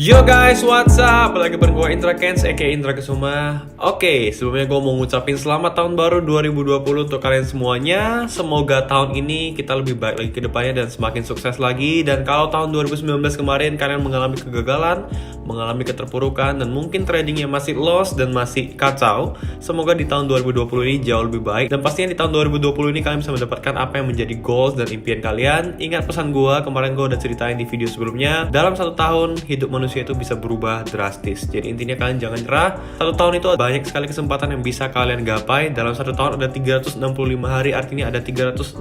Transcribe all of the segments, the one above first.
Yo guys, what's up? Balik bareng gue Indra Kens, aka Indra Kesuma. Oke, sebelumnya gue mau ngucapin selamat tahun baru 2020 untuk kalian semuanya. Semoga tahun ini kita lebih baik lagi ke depannya dan semakin sukses lagi. Dan kalau tahun 2019 kemarin kalian mengalami kegagalan, mengalami keterpurukan, dan mungkin tradingnya masih loss dan masih kacau, semoga di tahun 2020 ini jauh lebih baik. Dan pastinya di tahun 2020 ini kalian bisa mendapatkan apa yang menjadi goals dan impian kalian. Ingat pesan gue, kemarin gue udah ceritain di video sebelumnya. Dalam satu tahun, hidup manusia itu bisa berubah drastis. Jadi intinya kalian jangan nyerah. Satu tahun itu banyak sekali kesempatan yang bisa kalian gapai. Dalam satu tahun ada 365 hari, artinya ada 365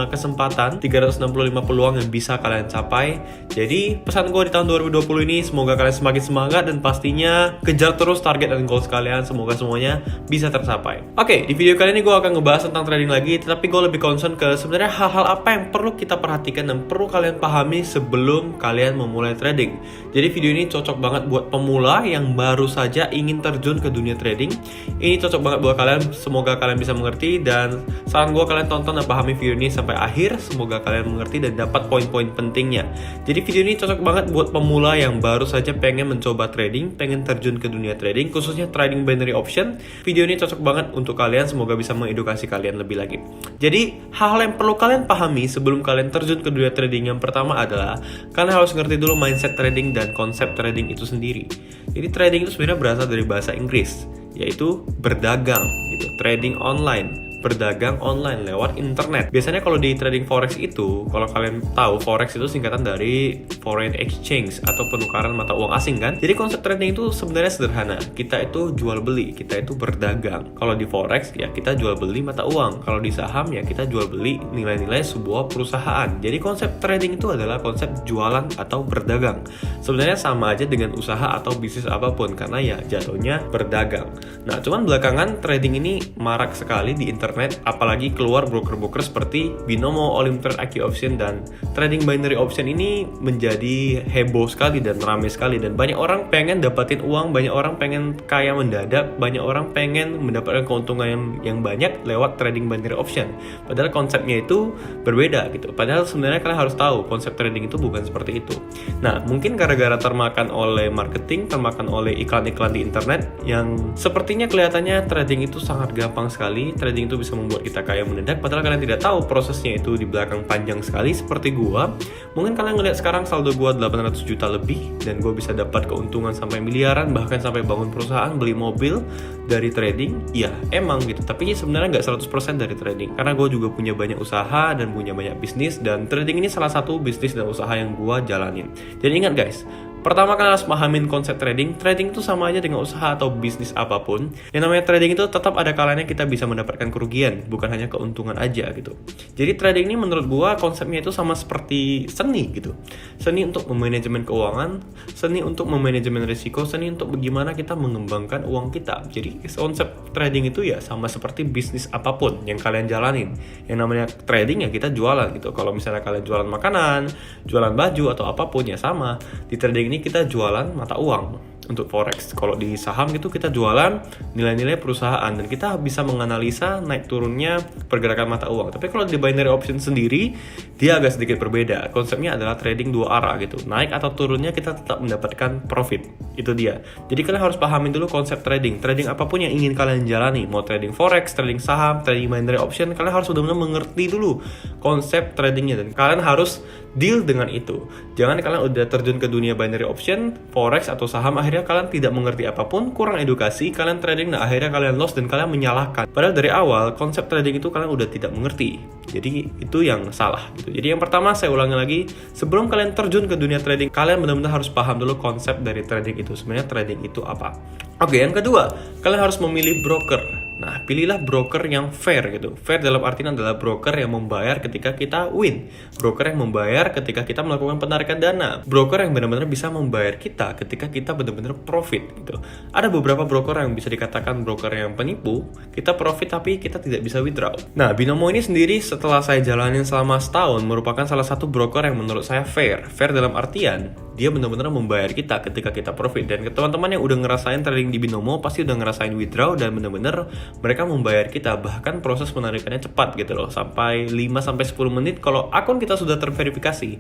kesempatan, 365 peluang yang bisa kalian capai. Jadi pesan gue di tahun 2020 ini, semoga kalian semakin semangat dan pastinya kejar terus target dan goals kalian. Semoga semuanya bisa tercapai. Oke, di video kali ini gue akan ngebahas tentang trading lagi, tetapi gue lebih concern ke sebenarnya hal-hal apa yang perlu kita perhatikan dan perlu kalian pahami sebelum kalian memulai trading. Jadi video ini cocok banget buat pemula yang baru saja ingin terjun ke dunia trading. Ini cocok banget buat kalian, semoga kalian bisa mengerti, dan saran gue kalian tonton dan pahami video ini sampai akhir. Semoga kalian mengerti dan dapat poin-poin pentingnya. Jadi video ini cocok banget buat pemula yang baru saja pengen mencoba trading, pengen terjun ke dunia trading, khususnya trading binary option. Video ini cocok banget untuk kalian, semoga bisa mengedukasi kalian lebih lagi. Jadi hal yang perlu kalian pahami sebelum kalian terjun ke dunia trading, yang pertama adalah kalian harus ngerti dulu mindset trading dan konsep trading itu sendiri. Jadi trading itu sebenarnya berasal dari bahasa Inggris, yaitu berdagang gitu, trading online. Berdagang online lewat internet. Biasanya kalau di trading forex itu, kalau kalian tahu, forex itu singkatan dari foreign exchange atau penukaran mata uang asing kan. Jadi konsep trading itu sebenarnya sederhana. Kita itu jual beli, kita itu berdagang. Kalau di forex ya kita jual beli mata uang. Kalau di saham ya kita jual beli nilai-nilai sebuah perusahaan. Jadi konsep trading itu adalah konsep jualan atau berdagang. Sebenarnya sama aja dengan usaha atau bisnis apapun, karena ya jatuhnya berdagang. Nah, cuman belakangan trading ini marak sekali di internet, apalagi keluar broker-broker seperti Binomo, Olimtrade, IQ Option, dan trading binary option ini menjadi heboh sekali dan ramai sekali, dan banyak orang pengen dapatin uang, banyak orang pengen kaya mendadak, banyak orang pengen mendapatkan keuntungan yang banyak lewat trading binary option. Padahal konsepnya itu berbeda gitu. Padahal sebenarnya kalian harus tahu konsep trading itu bukan seperti itu. Nah, mungkin gara-gara termakan oleh marketing, termakan oleh iklan-iklan di internet yang sepertinya kelihatannya trading itu sangat gampang sekali, trading itu bisa membuat kita kaya mendadak, padahal kalian tidak tahu prosesnya itu di belakang panjang sekali. Seperti gua, mungkin kalian ngeliat sekarang saldo gua 800 juta lebih, dan gua bisa dapat keuntungan sampai miliaran, bahkan sampai bangun perusahaan, beli mobil dari trading. Ya emang gitu, tapi sebenarnya nggak 100% dari trading, karena gua juga punya banyak usaha dan punya banyak bisnis, dan trading ini salah satu bisnis dan usaha yang gua jalanin. Jadi ingat guys, pertama kalian harus pahamin konsep trading. Trading itu sama aja dengan usaha atau bisnis apapun. Yang namanya trading itu tetap ada kalanya kita bisa mendapatkan kerugian, bukan hanya keuntungan aja gitu. Jadi trading ini menurut gua konsepnya itu sama seperti seni gitu. Seni untuk memanajemen keuangan, seni untuk memanajemen risiko, seni untuk bagaimana kita mengembangkan uang kita. Jadi konsep trading itu ya sama seperti bisnis apapun yang kalian jalanin. Yang namanya trading ya kita jualan gitu. Kalau misalnya kalian jualan makanan, jualan baju atau apapun ya sama. Di trading ini kita jualan mata uang. Untuk forex, kalau di saham gitu kita jualan nilai-nilai perusahaan, dan kita bisa menganalisa naik turunnya pergerakan mata uang. Tapi kalau di binary option sendiri, dia agak sedikit berbeda. Konsepnya adalah trading dua arah gitu. Naik atau turunnya kita tetap mendapatkan profit. Itu dia. Jadi kalian harus pahamin dulu konsep trading. Trading apapun yang ingin kalian jalani, mau trading forex, trading saham, trading binary option, kalian harus benar-benar mengerti dulu konsep tradingnya, dan kalian harus deal dengan itu. Jangan kalian udah terjun ke dunia binary option, forex atau saham, akhirnya kalian tidak mengerti apapun, kurang edukasi, kalian trading, nah akhirnya kalian loss dan kalian menyalahkan. Padahal dari awal konsep trading itu kalian udah tidak mengerti. Jadi itu yang salah gitu. Jadi yang pertama, saya ulangi lagi, sebelum kalian terjun ke dunia trading, kalian benar-benar harus paham dulu konsep dari trading itu. Sebenarnya trading itu apa? Oke, yang kedua, kalian harus memilih broker. Nah, pilihlah broker yang fair gitu. Fair dalam artian adalah broker yang membayar ketika kita win. Broker yang membayar ketika kita melakukan penarikan dana. Broker yang benar-benar bisa membayar kita ketika kita benar-benar profit gitu. Ada beberapa broker yang bisa dikatakan broker yang penipu. Kita profit tapi kita tidak bisa withdraw. Nah, Binomo ini sendiri setelah saya jalanin selama setahun merupakan salah satu broker yang menurut saya fair. Fair dalam artian dia benar-benar membayar kita ketika kita profit. Dan teman-teman yang udah ngerasain trading di Binomo pasti udah ngerasain withdraw dan benar-benar mereka membayar kita, bahkan proses penarikannya cepat gitu loh, sampai 5-10 menit kalau akun kita sudah terverifikasi,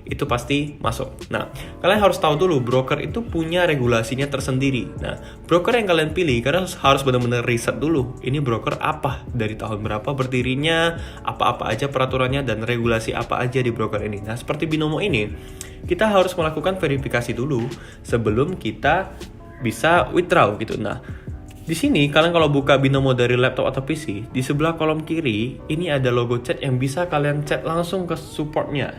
itu pasti masuk. Nah, kalian harus tahu dulu broker itu punya regulasinya tersendiri. Nah, broker yang kalian pilih kalian harus benar-benar riset dulu, ini broker apa, dari tahun berapa berdirinya, apa-apa aja peraturannya dan regulasi apa aja di broker ini. Nah, seperti Binomo ini, kita harus melakukan verifikasi dulu sebelum kita bisa withdraw gitu. Nah, di sini kalian kalau buka Binomo dari laptop atau PC, di sebelah kolom kiri ini ada logo chat yang bisa kalian chat langsung ke supportnya.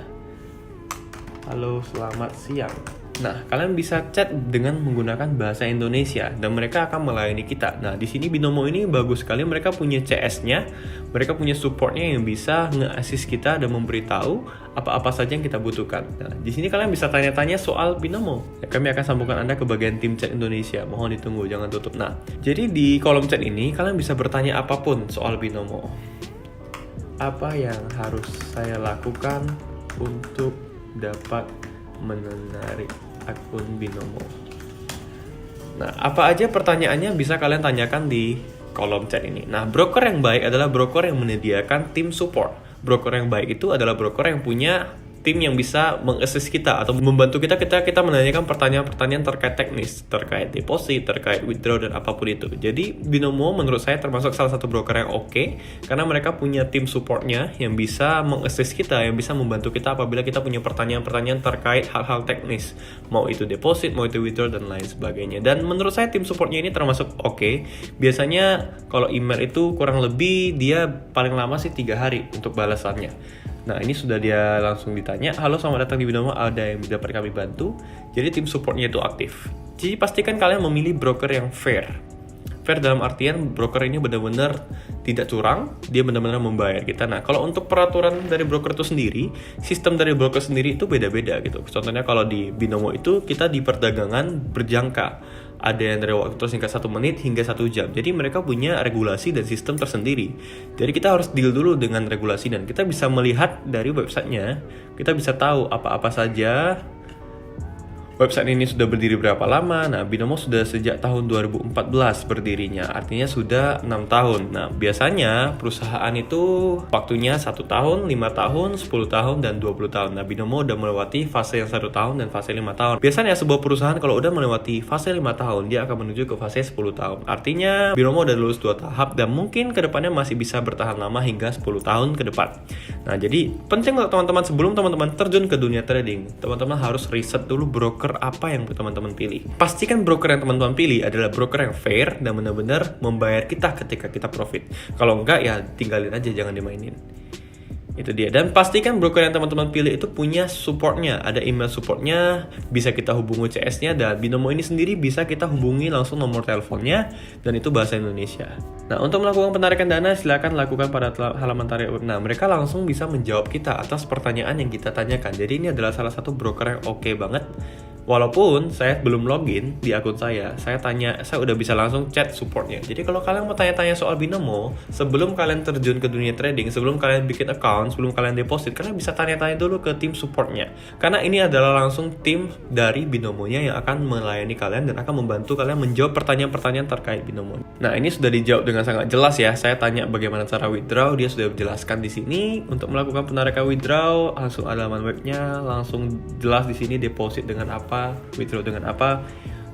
Halo, selamat siang. Nah, kalian bisa chat dengan menggunakan bahasa Indonesia dan mereka akan melayani kita. Nah, di sini Binomo ini bagus sekali, mereka punya CS-nya, mereka punya supportnya yang bisa nge-assist kita dan memberitahu apa-apa saja yang kita butuhkan. Nah, di sini kalian bisa tanya-tanya soal Binomo. Ya, kami akan sambungkan Anda ke bagian tim chat Indonesia. Mohon ditunggu, jangan tutup. Nah, jadi di kolom chat ini kalian bisa bertanya apapun soal Binomo. Apa yang harus saya lakukan untuk dapat menarik akun Binomo? Nah, apa aja pertanyaannya bisa kalian tanyakan di kolom chat ini. Nah, broker yang baik adalah broker yang menyediakan tim support. Broker yang baik itu adalah broker yang punya tim yang bisa meng-assist kita atau membantu kita menanyakan pertanyaan-pertanyaan terkait teknis, terkait deposit, terkait withdraw dan apapun itu. Jadi Binomo menurut saya termasuk salah satu broker yang oke, karena mereka punya tim supportnya yang bisa meng-assist kita, yang bisa membantu kita apabila kita punya pertanyaan-pertanyaan terkait hal-hal teknis, mau itu deposit, mau itu withdraw dan lain sebagainya. Dan menurut saya tim supportnya ini termasuk oke. Biasanya kalau email itu kurang lebih dia paling lama sih 3 hari untuk balasannya. Nah, ini sudah dia langsung ditanya, halo selamat datang di Binomo, ada yang dapat kami bantu. Jadi tim supportnya itu aktif. Jadi pastikan kalian memilih broker yang fair. Fair dalam artian broker ini benar-benar tidak curang, dia benar-benar membayar kita. Nah, kalau untuk peraturan dari broker itu sendiri, sistem dari broker sendiri itu beda-beda gitu. Contohnya kalau di Binomo itu kita di perdagangan berjangka. Ada yang dari waktu tersingkat 1 menit hingga 1 jam. Jadi mereka punya regulasi dan sistem tersendiri. Jadi kita harus deal dulu dengan regulasi dan kita bisa melihat dari websitenya. Kita bisa tahu apa-apa saja. Website ini sudah berdiri berapa lama? Nah, Binomo sudah sejak tahun 2014 berdirinya, artinya sudah 6 tahun. Nah, biasanya perusahaan itu waktunya 1 tahun, 5 tahun, 10 tahun, dan 20 tahun. Nah, Binomo udah melewati fase yang 1 tahun dan fase 5 tahun. Biasanya sebuah perusahaan kalau udah melewati fase 5 tahun, dia akan menuju ke fase 10 tahun. Artinya, Binomo udah lulus 2 tahap dan mungkin kedepannya masih bisa bertahan lama hingga 10 tahun ke depan. Nah, jadi penting untuk teman-teman sebelum teman-teman terjun ke dunia trading, teman-teman harus riset dulu broker apa yang teman-teman pilih. Pastikan broker yang teman-teman pilih adalah broker yang fair dan benar-benar membayar kita ketika kita profit. Kalau enggak ya tinggalin aja, jangan dimainin. Itu dia. Dan pastikan broker yang teman-teman pilih itu punya supportnya, ada email supportnya, bisa kita hubungi CS-nya, dan Binomo ini sendiri bisa kita hubungi langsung nomor teleponnya, dan itu bahasa Indonesia. Nah, untuk melakukan penarikan dana silakan lakukan pada halaman tarik web. Nah, mereka langsung bisa menjawab kita atas pertanyaan yang kita tanyakan. Jadi ini adalah salah satu broker yang oke banget. Walaupun saya belum login di akun saya udah bisa langsung chat supportnya. Jadi kalau kalian mau tanya-tanya soal Binomo, sebelum kalian terjun ke dunia trading, sebelum kalian bikin account, sebelum kalian deposit, kalian bisa tanya-tanya dulu ke tim supportnya. Karena ini adalah langsung tim dari Binomonya yang akan melayani kalian dan akan membantu kalian menjawab pertanyaan-pertanyaan terkait Binomo. Nah, ini sudah dijawab dengan sangat jelas ya. Saya tanya bagaimana cara withdraw, dia sudah menjelaskan di sini. Untuk melakukan penarikan withdraw, langsung ada laman webnya, langsung jelas di sini deposit dengan apa, withdraw dengan apa.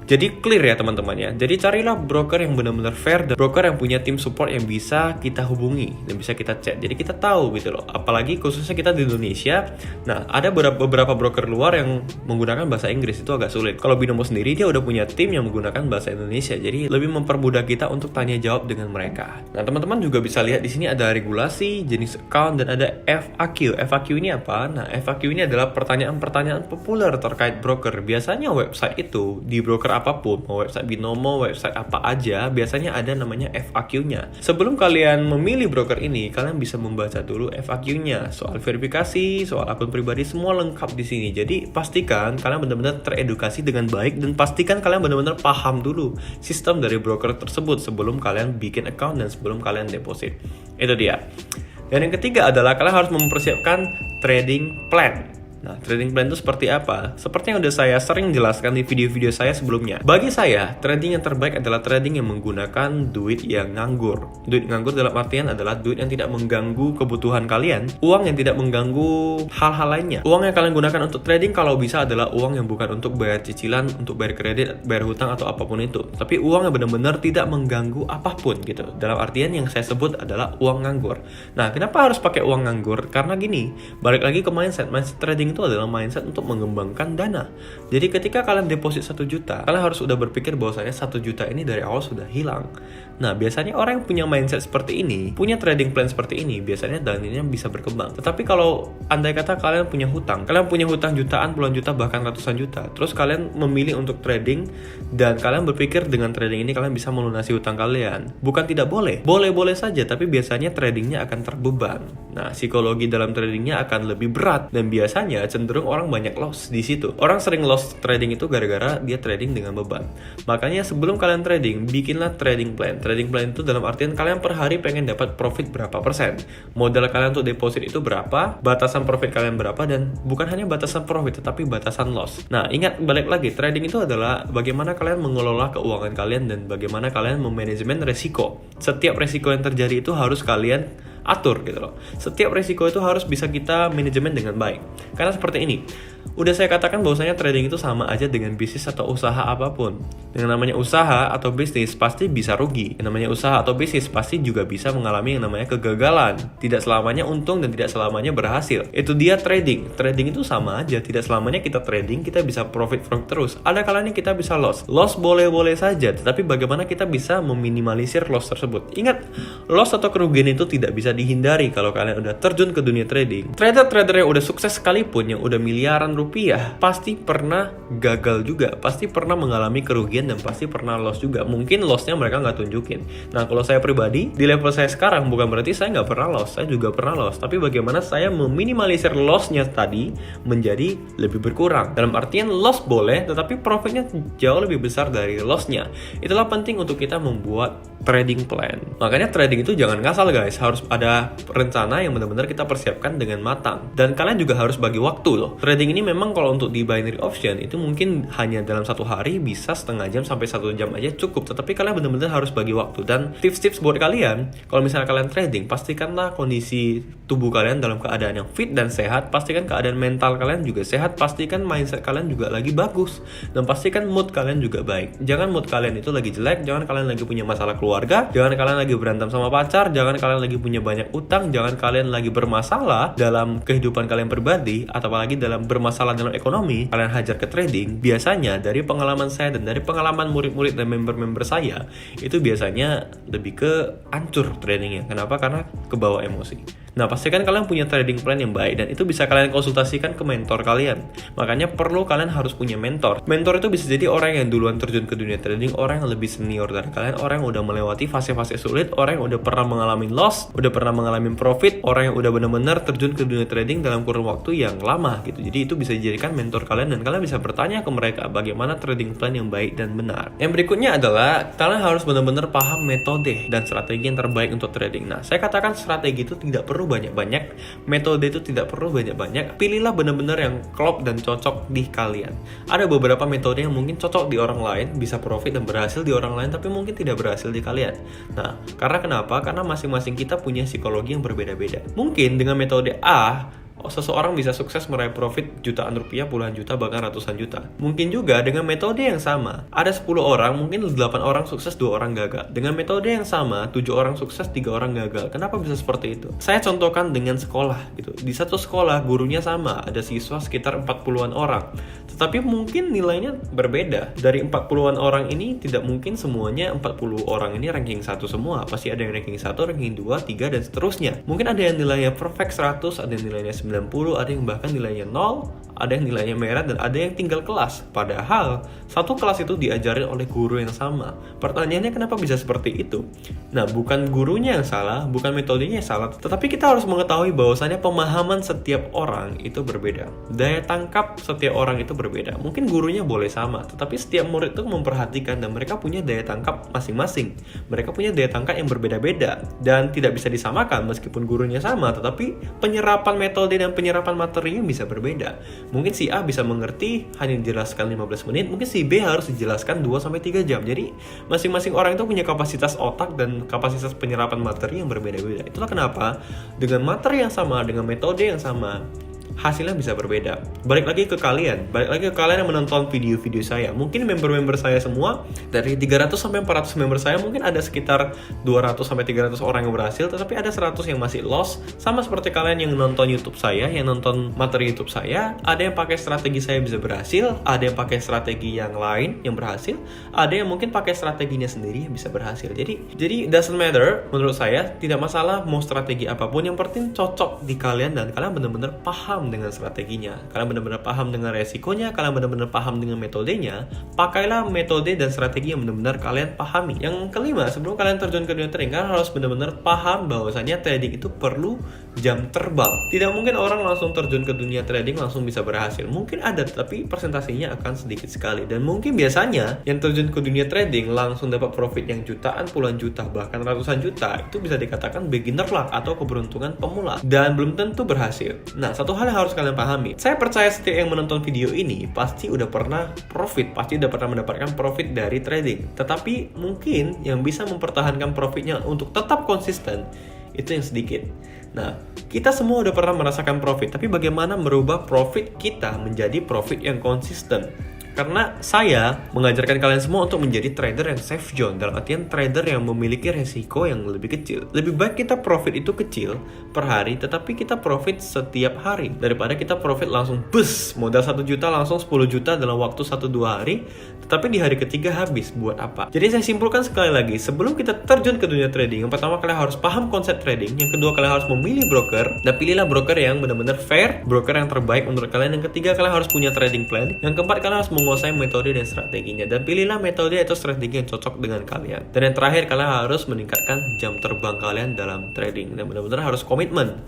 Jadi clear ya teman-teman ya. Jadi carilah broker yang benar-benar fair dan broker yang punya tim support yang bisa kita hubungi dan bisa kita chat. Jadi kita tahu gitu loh. Apalagi khususnya kita di Indonesia. Nah, ada beberapa broker luar yang menggunakan bahasa Inggris, itu agak sulit. Kalau Binomo sendiri dia udah punya tim yang menggunakan bahasa Indonesia. Jadi lebih mempermudah kita untuk tanya jawab dengan mereka. Nah, teman-teman juga bisa lihat di sini ada regulasi, jenis account, dan ada FAQ. FAQ ini apa? Nah, FAQ ini adalah pertanyaan-pertanyaan populer terkait broker. Biasanya website itu di broker apapun, mau website Binomo, website apa aja, biasanya ada namanya FAQ-nya. Sebelum kalian memilih broker ini, kalian bisa membaca dulu FAQ-nya, soal verifikasi, soal akun pribadi, semua lengkap di sini. Jadi pastikan kalian benar-benar teredukasi dengan baik dan pastikan kalian benar-benar paham dulu sistem dari broker tersebut sebelum kalian bikin account dan sebelum kalian deposit. Itu dia. Dan yang ketiga adalah kalian harus mempersiapkan trading plan. Nah, trading plan itu seperti apa? Seperti yang udah saya sering jelaskan di video-video saya sebelumnya. Bagi saya, trading yang terbaik adalah trading yang menggunakan duit yang nganggur. Duit nganggur dalam artian adalah duit yang tidak mengganggu kebutuhan kalian, uang yang tidak mengganggu hal-hal lainnya. Uang yang kalian gunakan untuk trading kalau bisa adalah uang yang bukan untuk bayar cicilan, untuk bayar kredit, bayar hutang atau apapun itu. Tapi uang yang benar-benar tidak mengganggu apapun gitu. Dalam artian yang saya sebut adalah uang nganggur. Nah, kenapa harus pakai uang nganggur? Karena gini, balik lagi ke mindset trading itu adalah mindset untuk mengembangkan dana. Jadi ketika kalian deposit 1 juta, kalian harus sudah berpikir bahwasanya 1 juta ini dari awal sudah hilang. Nah, biasanya orang yang punya mindset seperti ini, punya trading plan seperti ini, biasanya dananya bisa berkembang. Tetapi kalau andai kata kalian punya hutang jutaan, puluhan juta, bahkan ratusan juta, terus kalian memilih untuk trading dan kalian berpikir dengan trading ini kalian bisa melunasi hutang kalian, bukan tidak boleh, boleh-boleh saja, tapi biasanya tradingnya akan terbeban. Nah, psikologi dalam tradingnya akan lebih berat dan biasanya cenderung orang banyak loss di situ. Orang sering loss trading itu gara-gara dia trading dengan beban. Makanya sebelum kalian trading, bikinlah trading plan. Trading plan itu dalam artian kalian per hari pengen dapat profit berapa persen. Modal kalian untuk deposit itu berapa, batasan profit kalian berapa, dan bukan hanya batasan profit tetapi batasan loss. Nah, ingat, balik lagi, trading itu adalah bagaimana kalian mengelola keuangan kalian dan bagaimana kalian memanajemen resiko. Setiap resiko yang terjadi itu harus kalian atur gitu loh. Setiap resiko itu harus bisa kita manajemen dengan baik. Karena seperti ini, udah saya katakan bahwasanya trading itu sama aja dengan bisnis atau usaha apapun. Yang namanya usaha atau bisnis pasti bisa rugi. Yang namanya usaha atau bisnis pasti juga bisa mengalami yang namanya kegagalan. Tidak selamanya untung dan tidak selamanya berhasil. Itu dia trading. Trading itu sama aja. Tidak selamanya kita trading kita bisa profit terus. Ada kalanya kita bisa loss. Loss boleh-boleh saja, tetapi bagaimana kita bisa meminimalisir loss tersebut. Ingat, loss atau kerugian itu tidak bisa dihindari kalau kalian udah terjun ke dunia trading. Trader-trader yang udah sukses sekalipun, yang udah miliaran rupiah, pasti pernah gagal juga, pasti pernah mengalami kerugian dan pasti pernah loss juga. Mungkin lossnya mereka nggak tunjukin. Nah, kalau saya pribadi, di level saya sekarang bukan berarti saya nggak pernah loss, saya juga pernah loss. Tapi bagaimana saya meminimalisir lossnya tadi menjadi lebih berkurang. Dalam artian loss boleh, tetapi profitnya jauh lebih besar dari lossnya. Itulah penting untuk kita membuat trading plan. Makanya trading itu jangan ngasal guys, harus ada rencana yang benar-benar kita persiapkan dengan matang. Dan kalian juga harus bagi waktu loh. Trading ini memang kalau untuk di binary option itu mungkin hanya dalam 1 hari bisa setengah jam sampai 1 jam aja cukup. Tetapi kalian benar-benar harus bagi waktu. Dan tips-tips buat kalian, kalau misalnya kalian trading, pastikanlah kondisi tubuh kalian dalam keadaan yang fit dan sehat. Pastikan keadaan mental kalian juga sehat. Pastikan mindset kalian juga lagi bagus. Dan pastikan mood kalian juga baik. Jangan mood kalian itu lagi jelek, jangan kalian lagi punya masalah keluarga, jangan kalian lagi berantem sama pacar, jangan kalian lagi punya banyak utang, jangan kalian lagi bermasalah dalam kehidupan kalian pribadi, atau apalagi dalam bermasalah dalam ekonomi, kalian hajar ke trading. Biasanya dari pengalaman saya dan dari pengalaman murid-murid dan member-member saya, itu biasanya lebih ke hancur tradingnya. Kenapa? Karena kebawa emosi. Nah, pastikan kalian punya trading plan yang baik dan itu bisa kalian konsultasikan ke mentor kalian. Makanya perlu kalian harus punya mentor. Mentor itu bisa jadi orang yang duluan terjun ke dunia trading, orang yang lebih senior dari kalian, orang yang udah melewati fase-fase sulit, orang yang udah pernah mengalami loss, udah pernah mengalami profit, orang yang udah benar-benar terjun ke dunia trading dalam kurun waktu yang lama gitu. Jadi itu bisa dijadikan mentor kalian dan kalian bisa bertanya ke mereka bagaimana trading plan yang baik dan benar. Yang berikutnya adalah kalian harus benar-benar paham metode dan strategi yang terbaik untuk trading. Nah, saya katakan strategi itu tidak perlu banyak-banyak, metode itu tidak perlu banyak-banyak. Pilihlah benar-benar yang klop dan cocok di kalian. Ada beberapa metode yang mungkin cocok di orang lain, bisa profit dan berhasil di orang lain, tapi mungkin tidak berhasil di kalian. Nah, karena kenapa? Karena masing-masing kita punya psikologi yang berbeda-beda. Mungkin dengan metode A, seseorang bisa sukses meraih profit jutaan rupiah, puluhan juta, bahkan ratusan juta. Mungkin juga dengan metode yang sama, ada 10 orang, mungkin 8 orang sukses, 2 orang gagal. Dengan metode yang sama, 7 orang sukses, 3 orang gagal. Kenapa bisa seperti itu? Saya contohkan dengan sekolah gitu. Di satu sekolah, gurunya sama, ada siswa sekitar 40-an orang. Tetapi mungkin nilainya berbeda. Dari 40-an orang ini, tidak mungkin semuanya 40 orang ini ranking 1 semua. Pasti ada yang ranking 1, ranking 2, 3, dan seterusnya. Mungkin ada yang nilainya perfect 100, ada yang nilainya 90, ada yang bahkan nilainya 0, ada yang nilainya merah, dan ada yang tinggal kelas. Padahal satu kelas itu diajarin oleh guru yang sama. Pertanyaannya kenapa bisa seperti itu? Nah, bukan gurunya yang salah, bukan metodenya yang salah, tetapi kita harus mengetahui bahwasannya pemahaman setiap orang itu berbeda. Daya tangkap setiap orang itu berbeda. Mungkin gurunya boleh sama, tetapi setiap murid itu memperhatikan dan mereka punya daya tangkap masing-masing. Mereka punya daya tangkap yang berbeda-beda dan tidak bisa disamakan meskipun gurunya sama, tetapi penyerapan metode dan penyerapan materinya bisa berbeda. Mungkin si A bisa mengerti hanya dijelaskan 15 menit, mungkin si B harus dijelaskan 2-3 jam. Jadi masing-masing orang itu punya kapasitas otak dan kapasitas penyerapan materi yang berbeda-beda. Itulah kenapa dengan materi yang sama, dengan metode yang sama, hasilnya bisa berbeda. Balik lagi ke kalian yang menonton video-video saya. Mungkin member-member saya semua, dari 300 sampai 400 member saya, mungkin ada sekitar 200 sampai 300 orang yang berhasil, tetapi ada 100 yang masih lost. Sama seperti kalian yang nonton YouTube saya, yang nonton materi YouTube saya, ada yang pakai strategi saya bisa berhasil, ada yang pakai strategi yang lain yang berhasil, ada yang mungkin pakai strateginya sendiri yang bisa berhasil. Jadi doesn't matter, menurut saya tidak masalah mau strategi apapun, yang penting cocok di kalian dan kalian benar-benar paham dengan strateginya, kalian benar-benar paham dengan resikonya, kalian benar-benar paham dengan metodenya. Pakailah metode dan strategi yang benar-benar kalian pahami. Yang kelima, sebelum kalian terjun ke dunia trading, kalian harus benar-benar paham bahwasanya trading itu perlu jam terbang. Tidak mungkin orang langsung terjun ke dunia trading langsung bisa berhasil. Mungkin ada, tapi persentasenya akan sedikit sekali. Dan mungkin biasanya yang terjun ke dunia trading langsung dapat profit yang jutaan, puluhan juta, bahkan ratusan juta, itu bisa dikatakan beginner luck atau keberuntungan pemula, dan belum tentu berhasil. Nah, satu hal yang harus kalian pahami, saya percaya setiap yang menonton video ini pasti udah pernah profit, pasti udah pernah mendapatkan profit dari trading. Tetapi mungkin yang bisa mempertahankan profitnya untuk tetap konsisten itu yang sedikit. Nah, kita semua udah pernah merasakan profit, tapi bagaimana merubah profit kita menjadi profit yang konsisten? Karena saya mengajarkan kalian semua untuk menjadi trader yang safe zone, dalam artian trader yang memiliki resiko yang lebih kecil. Lebih baik kita profit itu kecil per hari, tetapi kita profit setiap hari, daripada kita profit langsung bus, modal 1 juta langsung 10 juta dalam waktu 1-2 hari, tetapi di hari ketiga habis. Buat apa? Jadi saya simpulkan sekali lagi, sebelum kita terjun ke dunia trading, yang pertama kalian harus paham konsep trading, yang kedua kalian harus memilih broker, dan pilihlah broker yang benar-benar fair, broker yang terbaik menurut kalian, yang ketiga kalian harus punya trading plan, yang keempat kalian harus menguasai metode dan strateginya, dan pilihlah metode atau strategi yang cocok dengan kalian. Dan yang terakhir, kalian harus meningkatkan jam terbang kalian dalam trading, dan benar-benar harus komitmen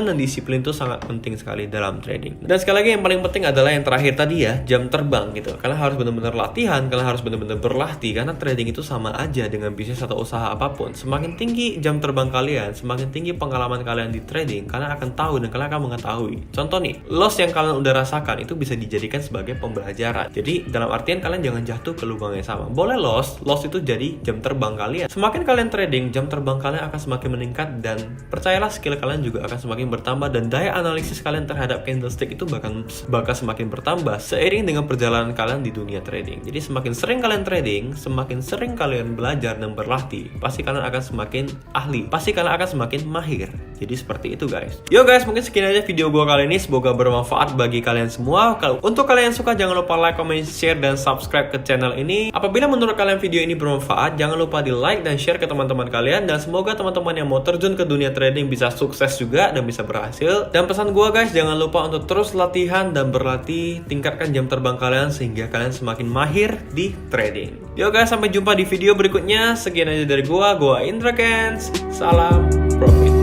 dan disiplin itu sangat penting sekali dalam trading. Dan sekali lagi yang paling penting adalah yang terakhir tadi ya, jam terbang gitu. Kalian harus benar-benar latihan, kalian harus benar-benar berlatih, karena trading itu sama aja dengan bisnis atau usaha apapun. Semakin tinggi jam terbang kalian, semakin tinggi pengalaman kalian di trading, kalian akan tahu dan kalian akan mengetahui. Contoh nih, loss yang kalian udah rasakan itu bisa dijadikan sebagai pembelajaran. Jadi dalam artian kalian jangan jatuh ke lubang yang sama. Boleh loss itu jadi jam terbang kalian. Semakin kalian trading, jam terbang kalian akan semakin meningkat, dan percayalah skill kalian juga akan semakin bertambah, dan daya analisis kalian terhadap candlestick itu bakal semakin bertambah seiring dengan perjalanan kalian di dunia trading. Jadi semakin sering kalian trading, semakin sering kalian belajar dan berlatih, pasti kalian akan semakin ahli, pasti kalian akan semakin mahir. Jadi seperti itu guys. Yo guys, mungkin sekian aja video gua kali ini, semoga bermanfaat bagi kalian semua. Kalau untuk kalian yang suka, jangan lupa like, comment, share, dan subscribe ke channel ini. Apabila menurut kalian video ini bermanfaat, jangan lupa di like dan share ke teman-teman kalian, dan semoga teman-teman yang mau terjun ke dunia trading bisa sukses juga dan bisa berhasil. Dan pesan gua guys, jangan lupa untuk terus latihan dan berlatih, tingkatkan jam terbang kalian sehingga kalian semakin mahir di trading. Yo guys, sampai jumpa di video berikutnya. Sekian aja dari gua Indra Kens. Salam profit.